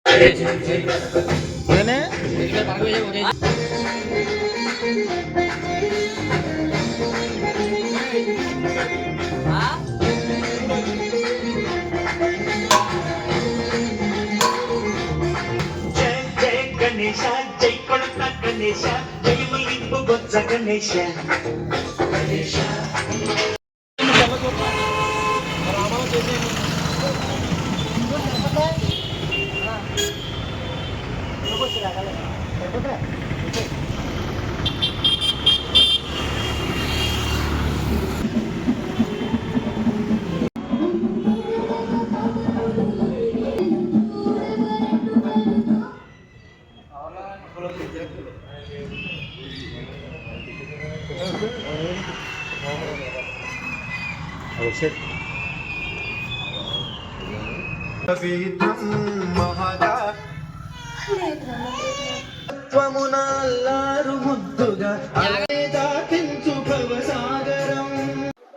గణేశ జై కొడత గణేశ జై మలింపు బొజ్జ గణేశ గణేశ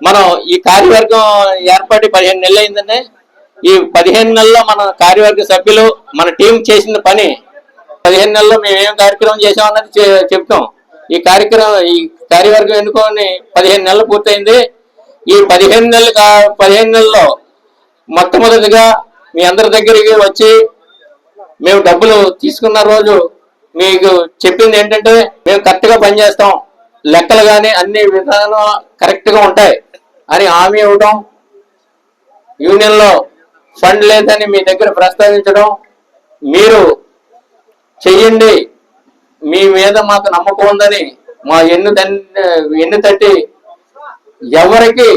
మనం ఈ కార్యవర్గం ఏర్పడి 15 నెలలు అయిందండి. ఈ 15 నెలల్లో మన కార్యవర్గ సభ్యులు మన టీం చేసిన పని 15 నెలల్లో మేము ఏం కార్యక్రమం చేసామన్నది చెప్తాం. ఈ కార్యవర్గం ఎన్నుకొని 15 నెలలు పూర్తయింది. ఈ 15 నెలల్లో మొట్టమొదటిగా మీ అందరి దగ్గరికి వచ్చి మేము డబ్బులు తీసుకున్న రోజు మీకు చెప్పింది ఏంటంటే మేము కరెక్ట్ గా పనిచేస్తాం, లెక్కలు కానీ అన్ని విధాలు కరెక్ట్ గా ఉంటాయి అని హామీ ఇవ్వడం, యూనియన్ లో ఫండ్ లేదని మీ దగ్గర ప్రస్తావించడం, మీరు చెయ్యండి మీ మీద మాకు నమ్మకం ఉందని మా ఎన్ను తట్టి ఎవరికి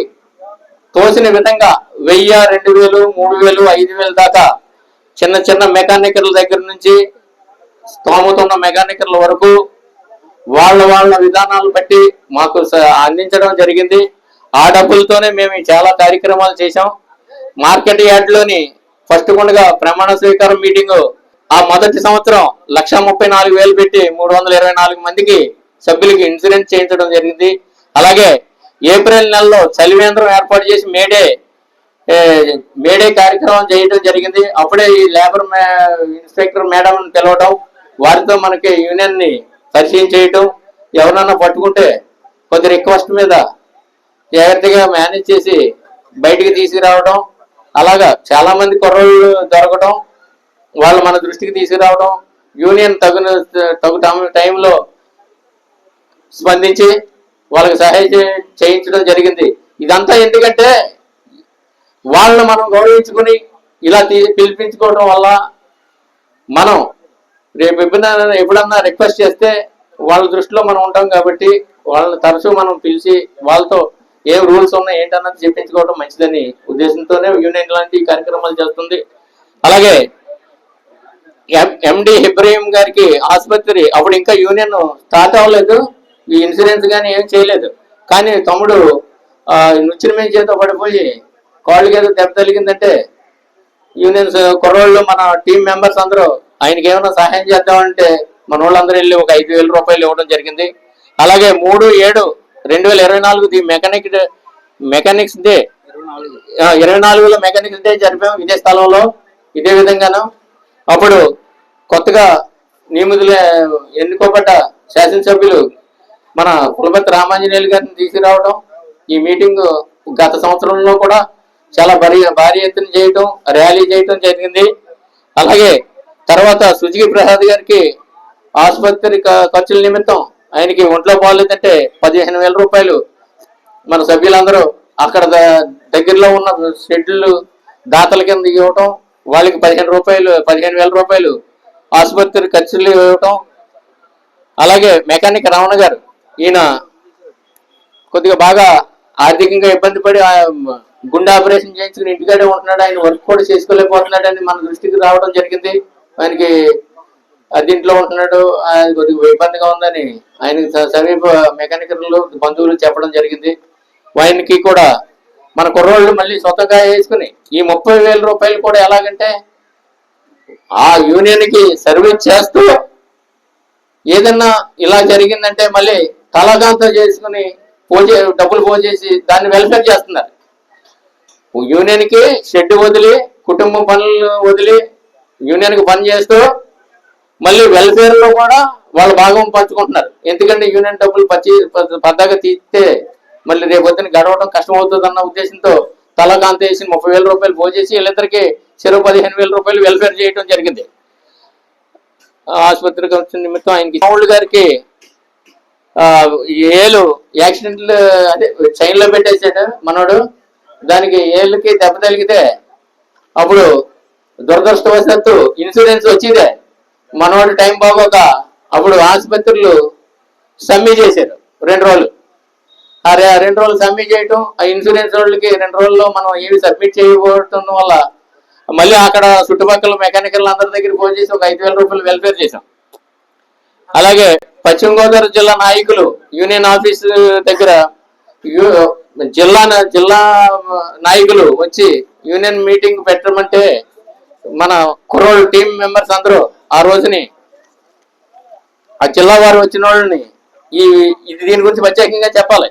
తోసిన విధంగా 1000, 2000, 3000, 5000 దాకా చిన్న చిన్న మెకానికల్ దగ్గర నుంచి స్తోమత ఉన్న మెకానికల్ వరకు వాళ్ళ విధానాలు బట్టి మాకు అందించడం జరిగింది. ఆ డబ్బులతోనే మేము చాలా కార్యక్రమాలు చేశాం. మార్కెట్ యార్డ్ లోని ఫస్ట్ కొండగా ప్రమాణ స్వీకారం మీటింగ్ ఆ మొదటి సంవత్సరం 1,34,000 పెట్టి 324 మందికి సభ్యులకి ఇన్సూరెన్స్ చేయించడం జరిగింది. అలాగే ఏప్రిల్ నెలలో చలివేంద్రం ఏర్పాటు చేసి మేడే కార్యక్రమం చేయడం జరిగింది. అప్పుడే ఈ లేబర్ ఇన్స్పెక్టర్ మేడం పిలవడం, వారితో మనకి యూనియన్ ని పరిచయం చేయటం, ఎవరన్నా పట్టుకుంటే కొద్ది రిక్వెస్ట్ మీద జాగ్రత్తగా మేనేజ్ చేసి బయటికి తీసుకురావడం, అలాగా చాలా మంది కుర్రోళ్ళు దొరకడం, వాళ్ళు మన దృష్టికి తీసుకురావడం, యూనియన్ తగు టైంలో స్పందించి వాళ్ళకి సహాయం చేయించడం జరిగింది. ఇదంతా ఎందుకంటే వాళ్ళని మనం గౌరవించుకుని ఇలా పిలిపించుకోవడం వల్ల మనం రేపు ఎప్పుడన్నా రిక్వెస్ట్ చేస్తే వాళ్ళ దృష్టిలో మనం ఉంటాం కాబట్టి వాళ్ళని తరచూ మనం పిలిచి వాళ్ళతో ఏం రూల్స్ ఉన్నాయి ఏంటన్నది చెప్పించుకోవడం మంచిదని ఉద్దేశంతోనే యూనియన్ లాంటి కార్యక్రమాలు చేస్తుంది. అలాగే ఎండి ఇబ్రహీం గారికి ఆసుపత్రి అప్పుడు ఇంకా యూనియన్ స్టార్ట్ అవ్వలేదు, ఈ ఇన్సూరెన్స్ కానీ ఏం చేయలేదు. కానీ తమ్ముడు నృత్యం మీద చేత పడిపోయి కాళ్ళకి ఏదో దెబ్బ తగిలిందంటే యూనియన్స్ కుర్రోళ్ళు మన టీం మెంబర్స్ అందరూ ఆయనకి ఏమైనా సహాయం చేద్దామంటే మన వాళ్ళందరూ వెళ్ళి ఒక 5,000 రూపాయలు ఇవ్వడం జరిగింది. అలాగే 3/7/2024 మెకానిక్స్ డే 24లో మెకానిక్స్ డే జరిపాం ఇదే స్థలంలో. ఇదే విధంగాను అప్పుడు కొత్తగా నియమితులు ఎన్నుకోబడ్డ శాసనసభ్యులు మన కులపతి రామాంజనేయులు గారిని తీసుకురావడం, ఈ మీటింగ్ గత సంవత్సరంలో కూడా చాలా భారీ ఎత్తున చేయటం, ర్యాలీ చేయటం జరిగింది. అలాగే తర్వాత సుజకి ప్రసాద్ గారికి ఆసుపత్రి ఖర్చుల నిమిత్తం ఆయనకి ఒంట్లో బాగోలేదంటే 15,000 రూపాయలు మన సభ్యులందరూ అక్కడ దగ్గరలో ఉన్న షెడ్యూల్ దాతల కింద ఇవ్వటం, వాళ్ళకి 15,000 రూపాయలు ఆసుపత్రి ఖర్చులు ఇవ్వటం. అలాగే మెకానిక్ రమణ గారు, ఈయన కొద్దిగా బాగా ఆర్థికంగా ఇబ్బంది పడి గుండె ఆపరేషన్ చేయించుకుని ఇంటికాడే ఉంటున్నాడు, ఆయన వర్క్ కూడా చేసుకోలేకపోతున్నాడు అని మన దృష్టికి రావడం జరిగింది. ఆయనకి అదింట్లో ఉంటున్నాడు, ఆయన కొద్దిగా ఇబ్బందిగా ఉందని ఆయనకి సమీప మెకానికల్ బంధువులు చెప్పడం జరిగింది. ఆయనకి కూడా మన కుర్రోళ్ళు మళ్ళీ స్వతగా వేసుకుని ఈ 30,000 రూపాయలు కూడా ఎలాగంటే ఆ యూనియన్ కి సర్వీస్ చేస్తూ ఏదన్నా ఇలా జరిగిందంటే మళ్ళీ తలగాంతో చేసుకుని డబ్బులు పోజేసి దాన్ని వెల్ఫేర్ చేస్తున్నారు. యూనియన్ కి షెడ్ వదిలి కుటుంబ పనులు వదిలి యూనియన్ కి పని చేస్తూ మళ్ళీ వెల్ఫేర్ లో కూడా వాళ్ళు భాగం పంచుకుంటున్నారు. ఎందుకంటే యూనియన్ డబ్బులు పద్దాగా తీస్తే మళ్ళీ రేపు పొద్దున గడవడం కష్టం అవుతుంది అన్న ఉద్దేశంతో తలకాంత వేసి 30,000 రూపాయలు పోజేసి వీళ్ళిద్దరికి చెరువు 15,000 రూపాయలు వెల్ఫేర్ చేయడం జరిగింది. ఆసుపత్రి ఖర్చు నిమిత్తం ఆయనకి రాములు గారికి ఏలు యాక్సిడెంట్ అదే చైన్ లో పెట్టేసాడు మనోడు. దానికి ఏళ్ళకి దెబ్బ తగిలితే అప్పుడు దురదృష్టవశాత్తు ఇన్సూరెన్స్ వచ్చిందే. మనోడు టైం బాగోక అప్పుడు ఆసుపత్రులు సమ్మె చేశారు 2 రోజులు. ఆ 2 రోజులు సమ్మె చేయటం, ఆ ఇన్సూరెన్స్ వాళ్ళకి 2 రోజుల్లో మనం ఏవి సబ్మిట్ చేయకపోవటం వల్ల మళ్ళీ అక్కడ చుట్టుపక్కల మెకానికల్ అందరి దగ్గర ఫోన్ చేసి ఒక 5,000 రూపాయలు వెల్ఫేర్ చేశాం. అలాగే పశ్చిమ గోదావరి జిల్లా నాయకులు యూనియన్ ఆఫీస్ దగ్గర జిల్లా నాయకులు వచ్చి యూనియన్ మీటింగ్ పెట్టమంటే మన కుర్రోళ్ళు టీం మెంబర్స్ అందరూ ఆ రోజుని ఆ జిల్లా వారు వచ్చిన వాళ్ళని ఇది దీని గురించి ప్రత్యేకంగా చెప్పాలి.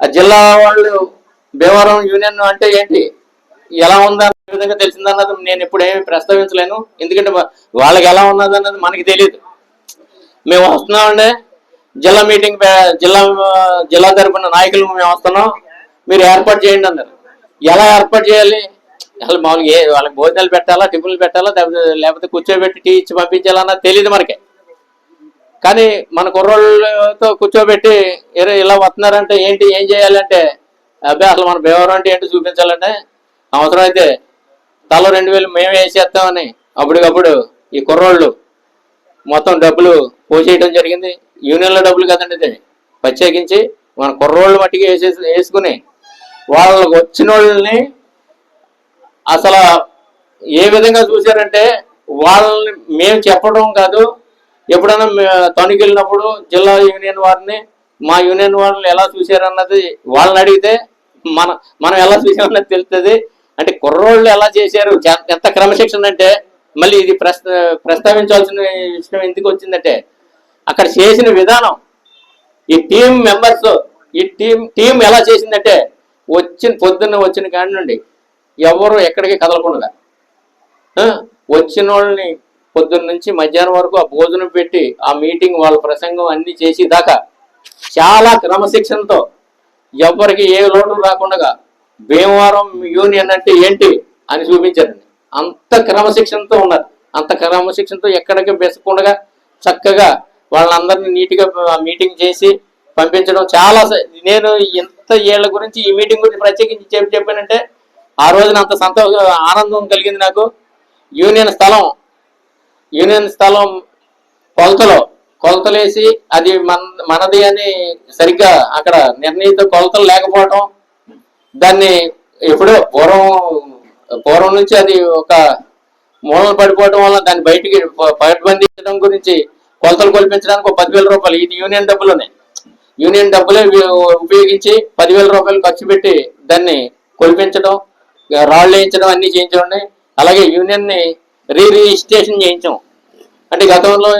ఆ జిల్లా వాళ్ళు భీమవరం యూనియన్ అంటే ఏంటి, ఎలా ఉందన్న విధంగా తెలిసిందన్నది నేను ఇప్పుడు ఏమి ప్రస్తావించలేను. ఎందుకంటే వాళ్ళకి ఎలా ఉన్నది అన్నది మనకి తెలియదు. మేము వస్తున్నామండి జిల్లా మీటింగ్, జిల్లా తరపున నాయకులు మేము వస్తున్నాం, మీరు ఏర్పాటు చేయండి అన్నారు. ఎలా ఏర్పాటు చేయాలి, అసలు మామూలుగా వాళ్ళకి భోజనాలు పెట్టాలా, టిఫిన్లు పెట్టాలా, లేకపోతే కూర్చోబెట్టి టీ ఇచ్చి పంపించాలన్నది తెలియదు మనకి. కానీ మన కుర్రోళ్ళతో కూర్చోబెట్టి ఇలా వస్తున్నారంటే ఏంటి, ఏం చేయాలంటే అబ్బాయి అసలు మన భీమవరం అంటే ఏంటి చూపించాలంటే అవసరం అయితే తల 2,000 మేమే వేసేస్తామని అప్పటికప్పుడు ఈ కుర్రోళ్ళు మొత్తం డబ్బులు పోసేయడం జరిగింది. యూనియన్లో డబ్బులు కదండి, ప్రత్యేకించి మన కుర్రోళ్ళు మట్టికి వేసుకుని వాళ్ళకి వచ్చిన వాళ్ళని అసలు ఏ విధంగా చూశారంటే వాళ్ళని మేము చెప్పడం కాదు, ఎప్పుడైనా తణుకు వెళ్ళినప్పుడు జిల్లా యూనియన్ వారిని మా యూనియన్ వాళ్ళని ఎలా చూశారన్నది వాళ్ళని అడిగితే మనం ఎలా చూసామన్నది తెలుస్తుంది. అంటే కుర్రోళ్ళు ఎలా చేశారు, ఎంత క్రమశిక్షణ అంటే మళ్ళీ ఇది ప్రస్తావించాల్సిన విషయం ఎందుకు వచ్చిందంటే అక్కడ చేసిన విధానం, ఈ టీం మెంబర్స్, ఈ టీం ఎలా చేసిందంటే పొద్దున్న వచ్చిన కాడి నుండి ఎవరు ఎక్కడికి కదలకుండా వచ్చిన వాళ్ళని పొద్దున్న నుంచి మధ్యాహ్నం వరకు ఆ భోజనం పెట్టి ఆ మీటింగ్ వాళ్ళ ప్రసంగం అన్ని చేసి దాకా చాలా క్రమశిక్షణతో ఎవరికి ఏ లోటు రాకుండా భీమవరం యూనియన్ అంటే ఏంటి అని చూపించారండి. అంత క్రమశిక్షణతో ఉన్నారు. అంత క్రమశిక్షణతో ఎక్కడికి బెసకుండా చక్కగా వాళ్ళందరినీ నీట్గా మీటింగ్ చేసి పంపించడం. చాలా నేను ఎంత ఏళ్ల గురించి ఈ మీటింగ్ గురించి ప్రత్యేకించి చెప్పానంటే ఆ రోజున అంత ఆనందం కలిగింది నాకు. యూనియన్ స్థలం కొలతలేసి అది మనది అని సరిగ్గా అక్కడ నిర్ణయిత కొలతలు లేకపోవటం, దాన్ని ఎప్పుడో పూర్వం నుంచి అది ఒక మూలన పడిపోవడం వల్ల దాన్ని బయటికి పట్టుబంధించడం గురించి కొలతలు కొలిపించడానికి ఒక 10,000 రూపాయలు, ఇది యూనియన్ డబ్బులోనే, యూనియన్ డబ్బులే ఉపయోగించి 10,000 రూపాయలు ఖర్చు పెట్టి దాన్ని కొలిపించడం, రాళ్ళు వేయించడం అన్ని చేయించండి. అలాగే యూనియన్ ని రిజిస్ట్రేషన్ చేయించాం. అంటే గతంలో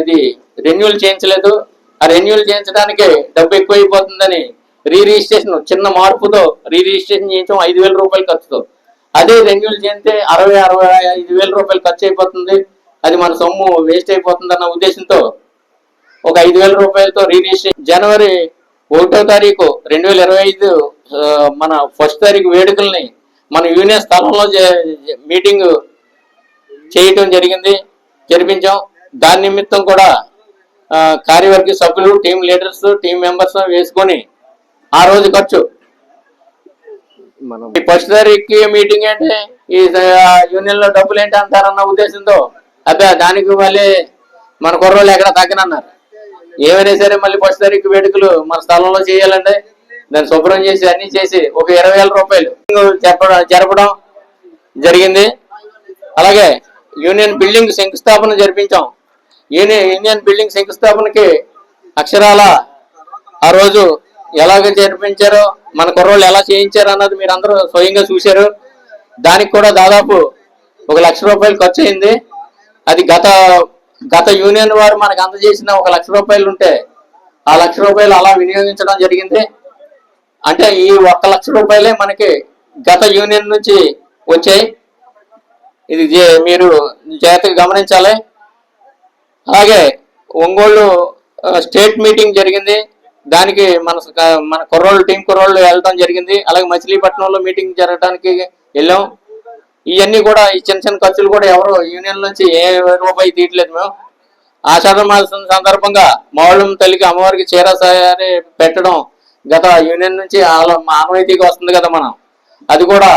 ఇది రెన్యూల్ చేయించలేదు, ఆ రెన్యూల్ చేయించడానికి డబ్బు ఎక్కువైపోతుందని రిజిస్ట్రేషన్ చిన్న మార్పుతో రిజిస్ట్రేషన్ చేయించాం 5,000 రూపాయలు ఖర్చుతో. అదే రెన్యూల్ చేస్తే 65,000 రూపాయలు ఖర్చు అయిపోతుంది, అది మన సొమ్ము వేస్ట్ అయిపోతుంది అన్న ఉద్దేశంతో ఒక 5,000 రూపాయలతో రిజిస్ట్రేషన్ జనవరి 1వ తారీఖు 2025 మన 1st తారీఖు వేడుకల్ని మన యూనియన్ స్థలంలో మీటింగ్ చేయటం జరిపించాం. దాని నిమిత్తం కూడా కార్యవర్గ సభ్యులు, టీం లీడర్స్, టీం మెంబర్స్ వేసుకొని ఆ రోజు ఖర్చు మనం 1st తారీఖు మీటింగ్ అంటే ఈ యూనియన్ లో డబ్బులు ఏంటి అంటారన్న ఉద్దేశంతో అబ్బా దానికి మళ్ళీ మన కుర్రోళ్ళు ఎక్కడ తగ్గనన్నారు. ఏమైనా సరే మళ్ళీ 1st తారీఖు వేడుకలు మన స్థలంలో చేయాలంటే దాన్ని శుభ్రం చేసి అన్ని చేసి ఒక 20,000 రూపాయలు జరపడం జరిగింది. అలాగే యూనియన్ బిల్డింగ్ శంకుస్థాపన జరిపించాం. యూనియన్ బిల్డింగ్ శంకుస్థాపనకి అక్షరాల ఆ రోజు ఎలాగ జరిపించారో మన కుర్రోళ్ళు ఎలా చేయించారు అన్నది మీరు అందరూ స్వయంగా చూశారు. దానికి కూడా దాదాపు 1,00,000 రూపాయలు ఖర్చు అయింది. అది గత యూనియన్ వారు మనకు అందజేసిన 1,00,000 రూపాయలు ఉంటే ఆ 1,00,000 రూపాయలు అలా వినియోగించడం జరిగింది. అంటే ఈ 1,00,000 రూపాయలే మనకి గత యూనియన్ నుంచి వచ్చాయి. ఇది మీరు జాగ్రత్తగా గమనించాలి. అలాగే ఒంగోలు స్టేట్ మీటింగ్ జరిగింది. దానికి మన కుర్రోళ్ళు టీం కుర్రోళ్ళు వెళ్ళడం జరిగింది. అలాగే మచిలీపట్నంలో మీటింగ్ జరగడానికి వెళ్ళాం. ఇవన్నీ కూడా ఈ చిన్న చిన్న ఖర్చులు కూడా ఎవరు యూనియన్ నుంచి ఏ రూపాయి తీయట్లేదు. మేము ఆషాఢ మాసం సందర్భంగా మావుళం తల్లికి అమ్మవారికి చీర సారీ పెట్టడం గత యూనియన్ నుంచి ఆనవాయితీగా వస్తుంది కదా మనం, అది కూడా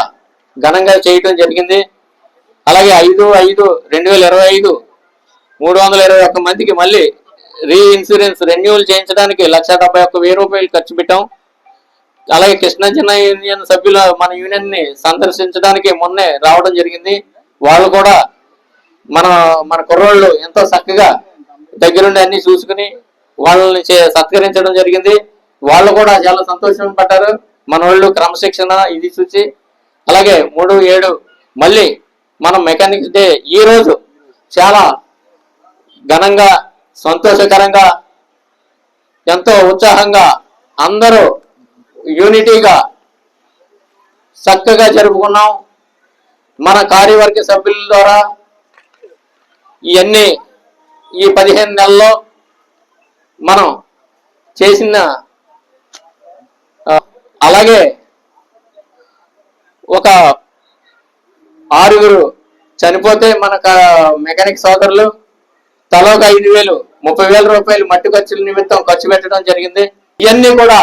ఘనంగా చేయటం జరిగింది. అలాగే 5/5/2025 321 మందికి మళ్ళీ ఇన్సూరెన్స్ రెన్యూవల్ చేయించడానికి 1,71,000 రూపాయలు ఖర్చు పెట్టాం. అలాగే కృష్ణా జిల్లా యూనియన్ సభ్యులు మన యూనియన్ ని సందర్శించడానికి మొన్నే రావడం జరిగింది. వాళ్ళు కూడా మన కుర్రోళ్ళు ఎంతో చక్కగా దగ్గరుండి అన్ని చూసుకుని వాళ్ళని సత్కరించడం జరిగింది. వాళ్ళు కూడా చాలా సంతోషం పడ్డారు. మన వాళ్ళు క్రమశిక్షణ ఇది చూసి. అలాగే 3/7 మళ్ళీ మనం మెకానిక్స్ డే ఈ రోజు చాలా ఘనంగా సంతోషకరంగా ఎంతో ఉత్సాహంగా అందరూ యూనిటీగా చక్కగా జరుపుకున్నాం. మన కార్యవర్గ సభ్యుల ద్వారా ఇవన్నీ ఈ 15 నెలల్లో మనం చేసిన, అలాగే ఒక 6 చనిపోతే మన మెకానిక్ సోదరులు తలో ఒక 5,000 30,000 రూపాయలు మట్టి ఖర్చుల నిమిత్తం ఖర్చు పెట్టడం జరిగింది. ఇవన్నీ కూడా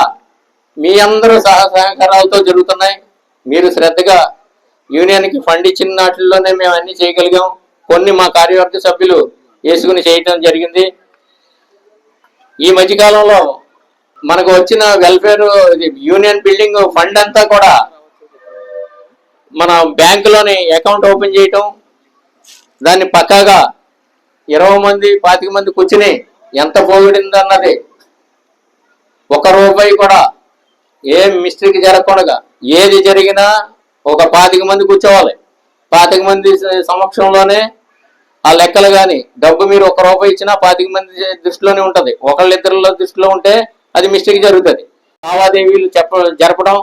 మీ అందరూ సహకారాలతో జరుగుతున్నాయి. మీరు శ్రద్ధగా యూనియన్కి ఫండ్ ఇచ్చిన వాటిల్లోనే మేము అన్ని చేయగలిగాం. కొన్ని మా కార్యవర్గ సభ్యులు వేసుకుని చేయటం జరిగింది. ఈ మధ్యకాలంలో మనకు వచ్చిన వెల్ఫేర్ యూనియన్ బిల్డింగ్ ఫండ్ అంతా కూడా మన బ్యాంకులోని అకౌంట్ ఓపెన్ చేయటం, దాన్ని పక్కాగా 20 మంది 25 మంది కూర్చుని ఎంత పోగొడింది అన్నది 1 రూపాయి కూడా ఏం మిస్టేక్ జరగకుండా, ఏది జరిగినా ఒక 25 మంది కూర్చోవాలి. 25 మంది సమక్షంలోనే ఆ లెక్కలు కానీ డబ్బు మీరు 1 రూపాయి ఇచ్చినా 25 మంది దృష్టిలోనే ఉంటది. ఒకళ్ళిద్దరిలో దృష్టిలో ఉంటే అది మిస్టేక్ జరుగుతుంది. లావాదేవీలు జరపడం,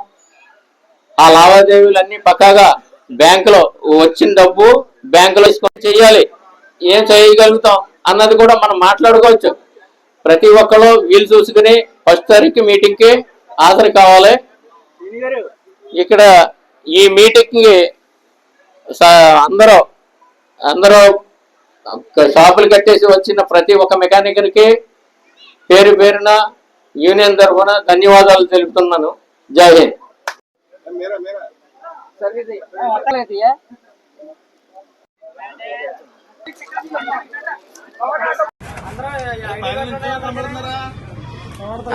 ఆ లావాదేవీలు అన్ని పక్కాగా బ్యాంకులో వచ్చిన డబ్బు బ్యాంకులో చేయాలి. ఏం చేయగలుగుతాం అన్నది కూడా మనం మాట్లాడుకోవచ్చు. ప్రతి ఒక్కరు వీలు చూసుకుని 1వ తారీఖు మీటింగ్ కి హాజరు కావాలి. ఇక్కడ ఈ మీటింగ్ కి అందరూ షాపులు కట్టేసి వచ్చిన ప్రతి ఒక్క మెకానికల్కి పేరు పేరున యూనియన్ తరఫున ధన్యవాదాలు తెలుపుతున్నాను. జై హింద్.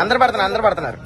అందరు పడుతున్నారు